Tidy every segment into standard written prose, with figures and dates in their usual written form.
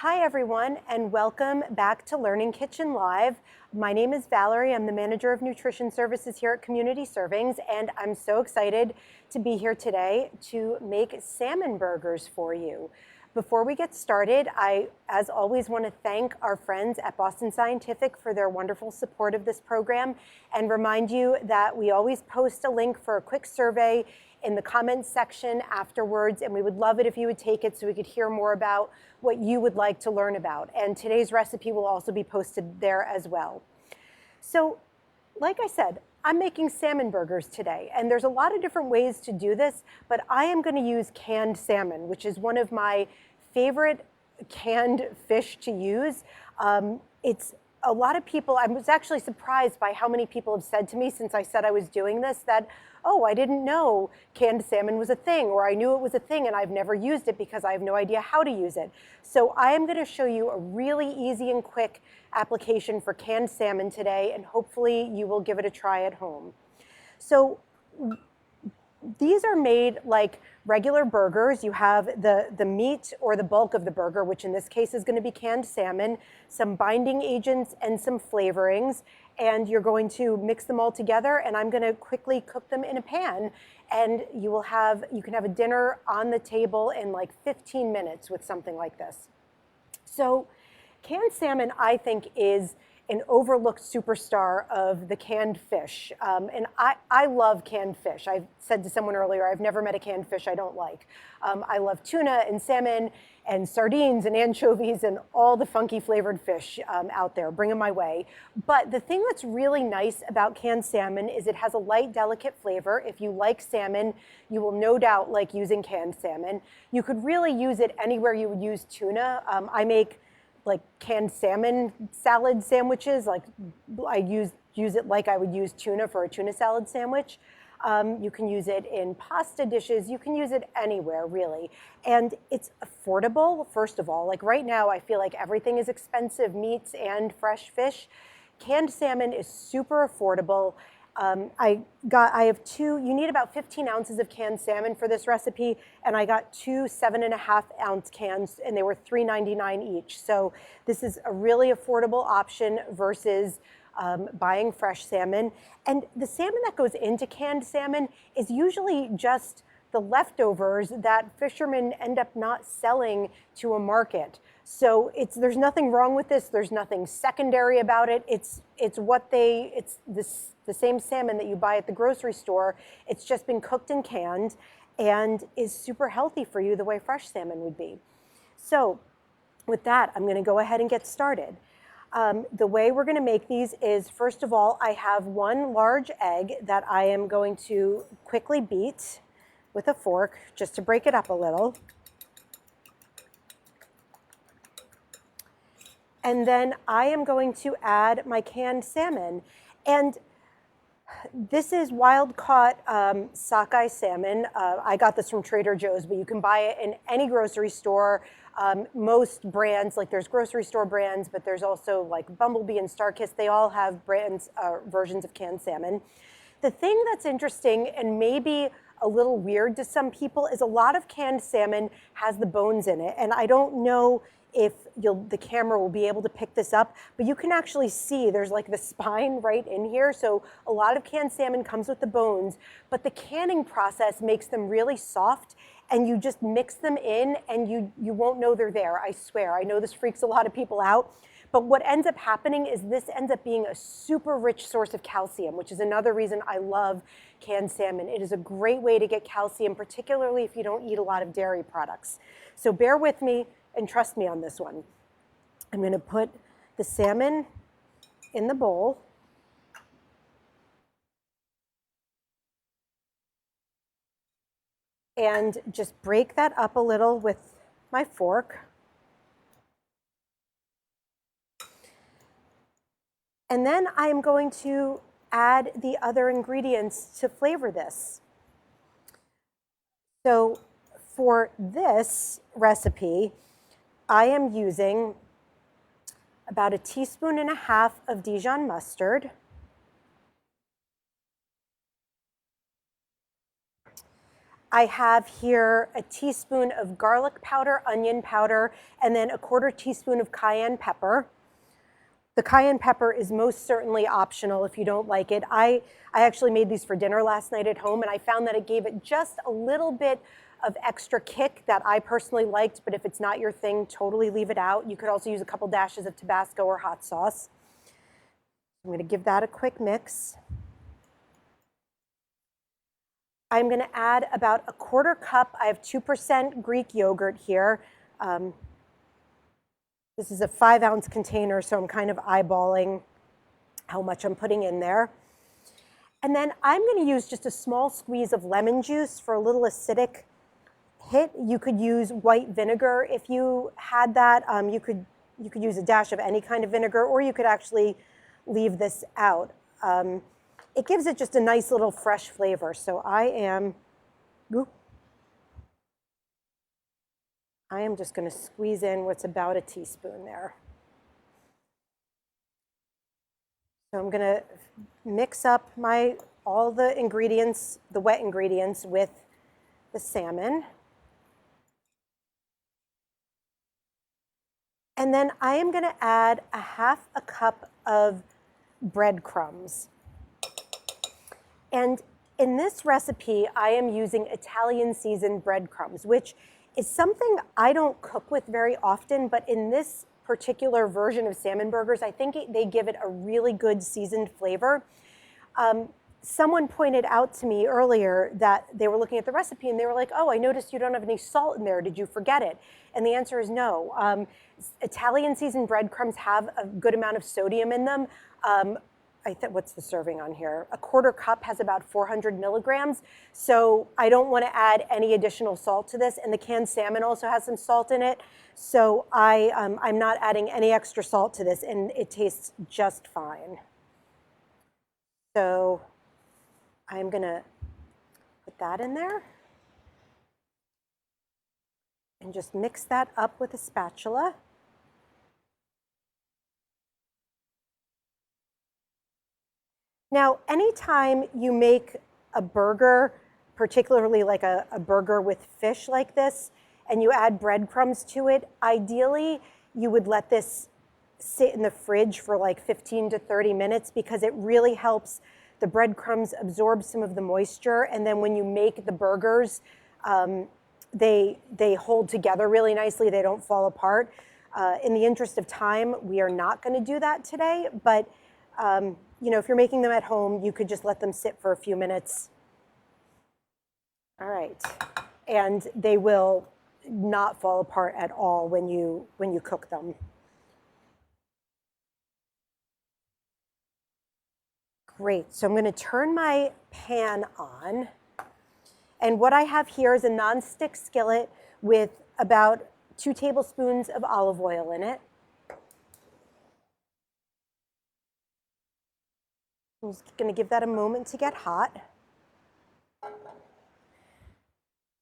Hi everyone, and welcome back to Learning Kitchen Live. My name is Valerie. I'm the Manager of Nutrition Services here at Community Servings, and I'm so excited to be here today to make salmon burgers for you. Before we get started, I, as always, want to thank our friends at Boston Scientific for their wonderful support of this program and remind you that we always post a link for a quick survey in the comments section afterwards, and we would love it if you would take it so we could hear more about what you would like to learn about. And today's recipe will also be posted there as well. So, like I said, I'm making salmon burgers today, and there's a lot of different ways to do this, but I am going to use canned salmon, which is one of my favorite canned fish to use. It's a lot of people, I was actually surprised by how many people have said to me since I said I was doing this that, oh, I didn't know canned salmon was a thing, or I knew it was a thing and I've never used it because I have no idea how to use it. So I am going to show you a really easy and quick application for canned salmon today, and hopefully you will give it a try at home. So these are made like regular burgers. You have the meat or the bulk of the burger, which in this case is going to be canned salmon, some binding agents and some flavorings, and you're going to mix them all together, and I'm going to quickly cook them in a pan, and you can have a dinner on the table in like 15 minutes with something like this. So canned salmon, I think, is an overlooked superstar of the canned fish. And I love canned fish. I said to someone earlier, I've never met a canned fish I don't like. I love tuna and salmon and sardines and anchovies and all the funky flavored fish out there. Bring them my way. But the thing that's really nice about canned salmon is it has a light, delicate flavor. If you like salmon, you will no doubt like using canned salmon. You could really use it anywhere you would use tuna. I make like canned salmon salad sandwiches. Like I use it like I would use tuna for a tuna salad sandwich. You can use it in pasta dishes. You can use it anywhere, really. And it's affordable, first of all. Like right now, I feel like everything is expensive, meats and fresh fish. Canned salmon is super affordable. I have you need about 15 ounces of canned salmon for this recipe, and I got two 7.5-ounce cans, and they were $3.99 each. So this is a really affordable option versus buying fresh salmon. And the salmon that goes into canned salmon is usually just the leftovers that fishermen end up not selling to a market. So there's nothing wrong with this. There's nothing secondary about it. It's the same salmon that you buy at the grocery store. It's just been cooked and canned and is super healthy for you the way fresh salmon would be. So with that, I'm going to go ahead and get started. The way we're going to make these is, first of all, I have one large egg that I am going to quickly beat with a fork just to break it up a little. And then I am going to add my canned salmon. And this is wild-caught sockeye salmon. I got this from Trader Joe's, but you can buy it in any grocery store. Most brands, like there's grocery store brands, but there's also like Bumblebee and StarKist. They all have brands, versions of canned salmon. The thing that's interesting and maybe a little weird to some people is a lot of canned salmon has the bones in it. And I don't know if the camera will be able to pick this up, but you can actually see there's like the spine right in here. So a lot of canned salmon comes with the bones, but the canning process makes them really soft, and you just mix them in and you won't know they're there, I swear. I know this freaks a lot of people out, but what ends up happening is this ends up being a super rich source of calcium, which is another reason I love canned salmon. It is a great way to get calcium, particularly if you don't eat a lot of dairy products. So bear with me and trust me on this one. I'm going to put the salmon in the bowl. And just break that up a little with my fork. And then I'm going to add the other ingredients to flavor this. So for this recipe, I am using about 1.5 teaspoons of Dijon mustard, I have here a teaspoon of garlic powder, onion powder, and then a 1/4 teaspoon of cayenne pepper. The cayenne pepper is most certainly optional if you don't like it. I actually made these for dinner last night at home, and I found that it gave it just a little bit of extra kick that I personally liked, but if it's not your thing, totally leave it out. You could also use a couple dashes of Tabasco or hot sauce. I'm going to give that a quick mix. I'm going to add about a 1/4 cup. I have 2% Greek yogurt here. This is a 5-ounce container, so I'm kind of eyeballing how much I'm putting in there. And then I'm going to use just a small squeeze of lemon juice for a little acidic hit. You could use white vinegar if you had that. You could use a dash of any kind of vinegar, or you could actually leave this out. It gives it just a nice little fresh flavor. So I am just going to squeeze in what's about a teaspoon there. So I'm going to mix up all the ingredients, the wet ingredients, with the salmon. And then I am going to add a 1/2 cup of breadcrumbs. And in this recipe, I am using Italian seasoned breadcrumbs, which is something I don't cook with very often, but in this particular version of salmon burgers, I think they give it a really good seasoned flavor. Someone pointed out to me earlier that they were looking at the recipe and they were like, oh, I noticed you don't have any salt in there. Did you forget it? And the answer is no. Italian seasoned breadcrumbs have a good amount of sodium in them. What's the serving on here? A 1/4 cup has about 400 milligrams. So I don't want to add any additional salt to this. And the canned salmon also has some salt in it. So I'm not adding any extra salt to this, and it tastes just fine. So I'm going to put that in there and just mix that up with a spatula. Now, anytime you make a burger, particularly like a burger with fish like this, and you add breadcrumbs to it, ideally you would let this sit in the fridge for like 15 to 30 minutes because it really helps the breadcrumbs absorb some of the moisture, and then when you make the burgers, they hold together really nicely. They don't fall apart. In the interest of time, we are not going to do that today, but you know, if you're making them at home, you could just let them sit for a few minutes. All right, and they will not fall apart at all when you cook them. Great, so I'm going to turn my pan on. And what I have here is a nonstick skillet with about 2 tablespoons of olive oil in it. I'm just going to give that a moment to get hot.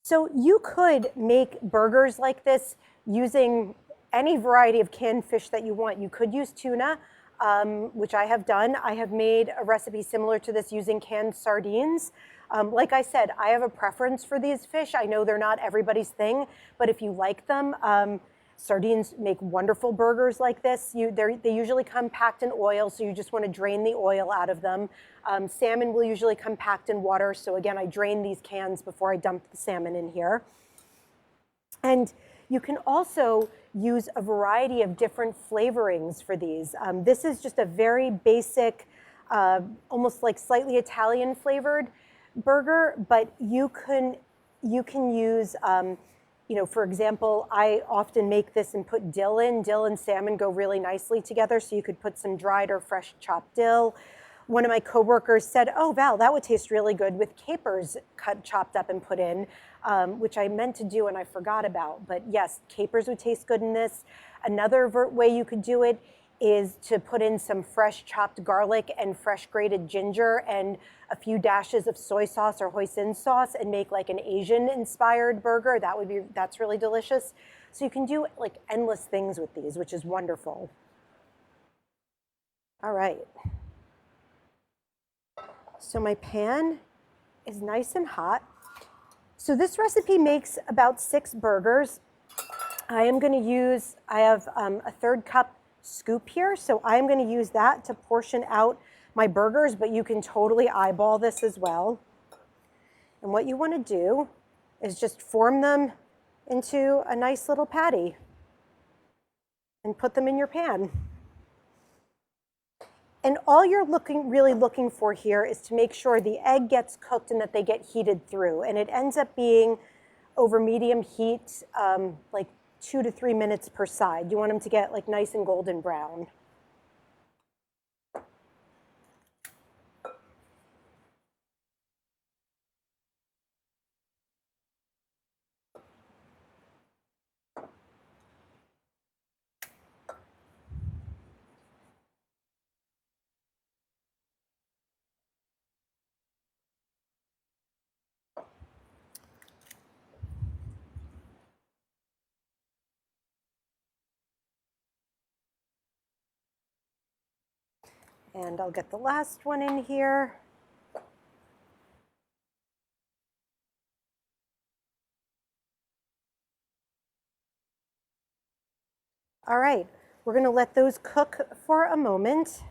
So you could make burgers like this using any variety of canned fish that you want. You could use tuna, which I have done. I have made a recipe similar to this using canned sardines. Like I said, I have a preference for these fish. I know they're not everybody's thing, but if you like them, sardines make wonderful burgers like this. They usually come packed in oil, so you just want to drain the oil out of them. Salmon will usually come packed in water, so again, I drain these cans before I dump the salmon in here. And you can also use a variety of different flavorings for these. This is just a very basic, almost like slightly Italian flavored burger, but you can use, you know, for example, I often make this and put dill in. Dill and salmon go really nicely together, so you could put some dried or fresh chopped dill. One of my coworkers said, oh, Val, that would taste really good with capers chopped up and put in, which I meant to do and I forgot about. But yes, capers would taste good in this. Another way you could do it is to put in some fresh chopped garlic and fresh grated ginger and a few dashes of soy sauce or hoisin sauce and make like an Asian inspired burger. That's really delicious. So you can do like endless things with these, which is wonderful. All right. So my pan is nice and hot. So this recipe makes about 6 burgers. I am going to use, I have a 1/3 cup scoop here, so I am going to use that to portion out my burgers, but you can totally eyeball this as well. And what you want to do is just form them into a nice little patty and put them in your pan. And all you're really looking for here is to make sure the egg gets cooked and that they get heated through. And it ends up being over medium heat, like 2 to 3 minutes per side. You want them to get like nice and golden brown. And I'll get the last one in here. All right, we're going to let those cook for a moment.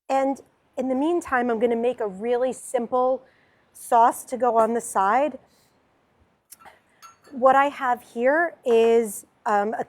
And in the meantime, I'm going to make a really simple sauce to go on the side. What I have here is another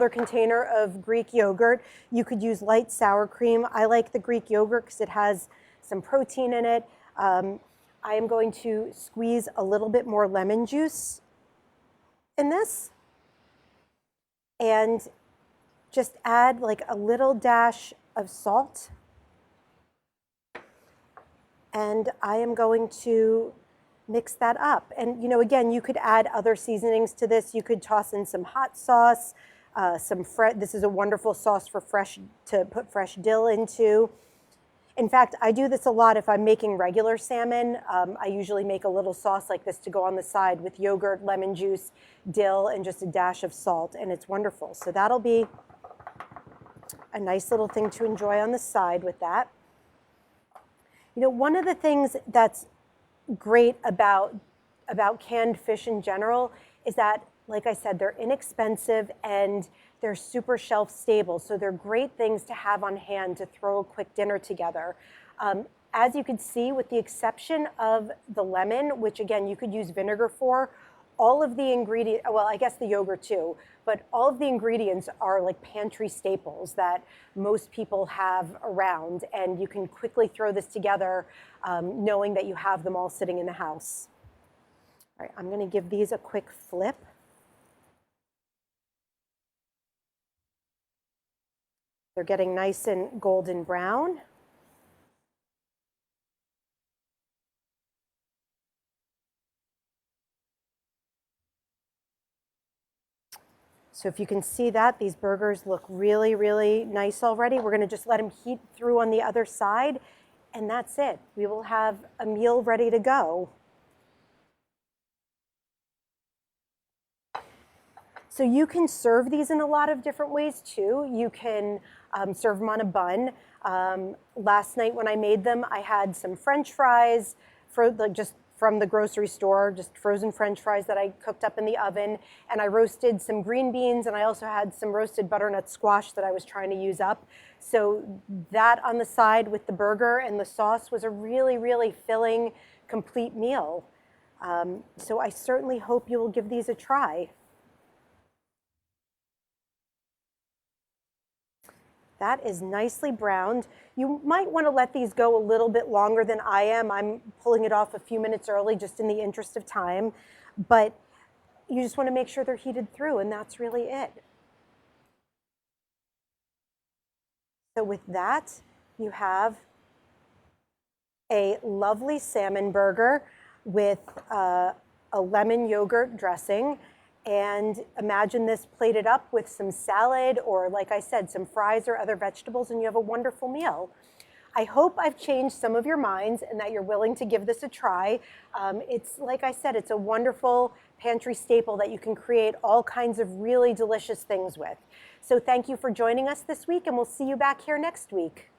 container of Greek yogurt. You could use light sour cream. I like the Greek yogurt because it has some protein in it. I am going to squeeze a little bit more lemon juice in this and just add like a little dash of salt. And I am going to mix that up. And again, you could add other seasonings to this. You could toss in some hot sauce, this is a wonderful sauce to put fresh dill into. In fact, I do this a lot if I'm making regular salmon. I usually make a little sauce like this to go on the side with yogurt, lemon juice, dill, and just a dash of salt, and it's wonderful. So that'll be a nice little thing to enjoy on the side with that. One of the things that's great about canned fish in general is that, like I said, they're inexpensive and they're super shelf stable. So they're great things to have on hand to throw a quick dinner together. As you can see, with the exception of the lemon, which again, you could use vinegar for, all of the ingredients, well, I guess the yogurt too, but all of the ingredients are like pantry staples that most people have around, and you can quickly throw this together knowing that you have them all sitting in the house. All right, I'm gonna give these a quick flip. They're getting nice and golden brown. So if you can see that, these burgers look really, really nice already. We're gonna just let them heat through on the other side, and that's it. We will have a meal ready to go. So you can serve these in a lot of different ways too. You can serve them on a bun. Last night when I made them, I had some French fries just from the grocery store, just frozen French fries that I cooked up in the oven. And I roasted some green beans, and I also had some roasted butternut squash that I was trying to use up. So that on the side with the burger and the sauce was a really, really filling, complete meal. So I certainly hope you will give these a try. That is nicely browned. You might want to let these go a little bit longer than I am. I'm pulling it off a few minutes early just in the interest of time, but you just want to make sure they're heated through, and that's really it. So with that, you have a lovely salmon burger with a lemon yogurt dressing. And imagine this plated up with some salad or, like I said, some fries or other vegetables, and you have a wonderful meal. I hope I've changed some of your minds and that you're willing to give this a try. It's, like I said, it's a wonderful pantry staple that you can create all kinds of really delicious things with. So thank you for joining us this week, and we'll see you back here next week.